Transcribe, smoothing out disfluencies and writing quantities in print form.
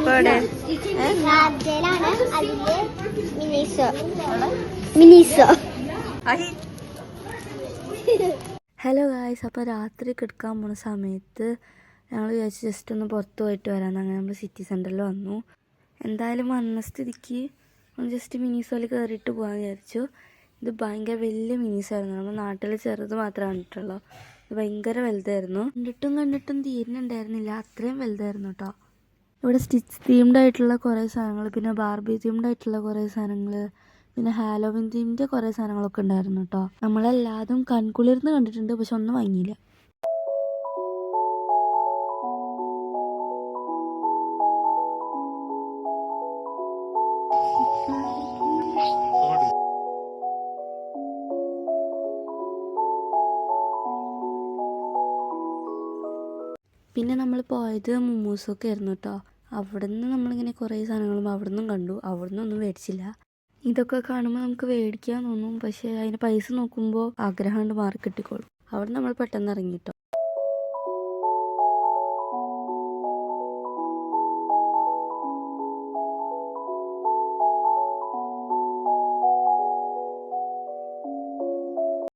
ഇപ്പൊ എവിടെ? Hello guys, അപ്പോൾ രാത്രി കിടക്കാൻ പോണ സമയത്ത് ഞങ്ങൾ വിചാരിച്ചു ജസ്റ്റ് ഒന്ന് പുറത്ത് പോയിട്ട് വരാമെന്ന്. അങ്ങനെ നമ്മൾ സിറ്റി സെൻറ്ററിൽ വന്നു. എന്തായാലും വന്ന സ്ഥിതിക്ക് ഒന്ന് ജസ്റ്റ് മിനിസോയിൽ കയറിയിട്ട് പോകാമെന്ന് വിചാരിച്ചു. ഇത് ഭയങ്കര വലിയ മിനിസായിരുന്നു. നമ്മൾ നാട്ടിൽ ചെറുത് മാത്രമേ കണ്ടിട്ടുള്ളൂ. ഇത് ഭയങ്കര വലുതായിരുന്നു. കണ്ടിട്ടും തീരുന്നുണ്ടായിരുന്നില്ല, അത്രയും വലുതായിരുന്നു കേട്ടോ. ഇവിടെ സ്റ്റിച്ച് തീംഡ് ആയിട്ടുള്ള കുറേ സാധനങ്ങൾ, പിന്നെ ബാർബി തീംഡ് ആയിട്ടുള്ള കുറേ സാധനങ്ങൾ, പിന്നെ ഹാലോവിൻ തീമിൻ്റെ കുറേ സാധനങ്ങളൊക്കെ ഉണ്ടായിരുന്നു കേട്ടോ. നമ്മളെല്ലാതും കൺകുളിർന്ന് കണ്ടിട്ടുണ്ട്, പക്ഷെ ഒന്നും വാങ്ങിയില്ല. പിന്നെ നമ്മൾ പോയത് മുമ്മൂസൊക്കെ ആയിരുന്നു കേട്ടോ. അവിടെ നിന്ന് നമ്മളിങ്ങനെ കുറേ സാധനങ്ങളും അവിടെ നിന്നും കണ്ടു. അവിടെ നിന്നൊന്നും മേടിച്ചില്ല. ഇതൊക്കെ കാണുമ്പോൾ നമുക്ക് മേടിക്കാൻ തോന്നും, പക്ഷേ അതിന് പൈസ നോക്കുമ്പോൾ ആഗ്രഹം കൊണ്ട് മാറി കിട്ടിക്കോളും. അവിടെ നമ്മൾ പെട്ടെന്ന് ഇറങ്ങിട്ടോ.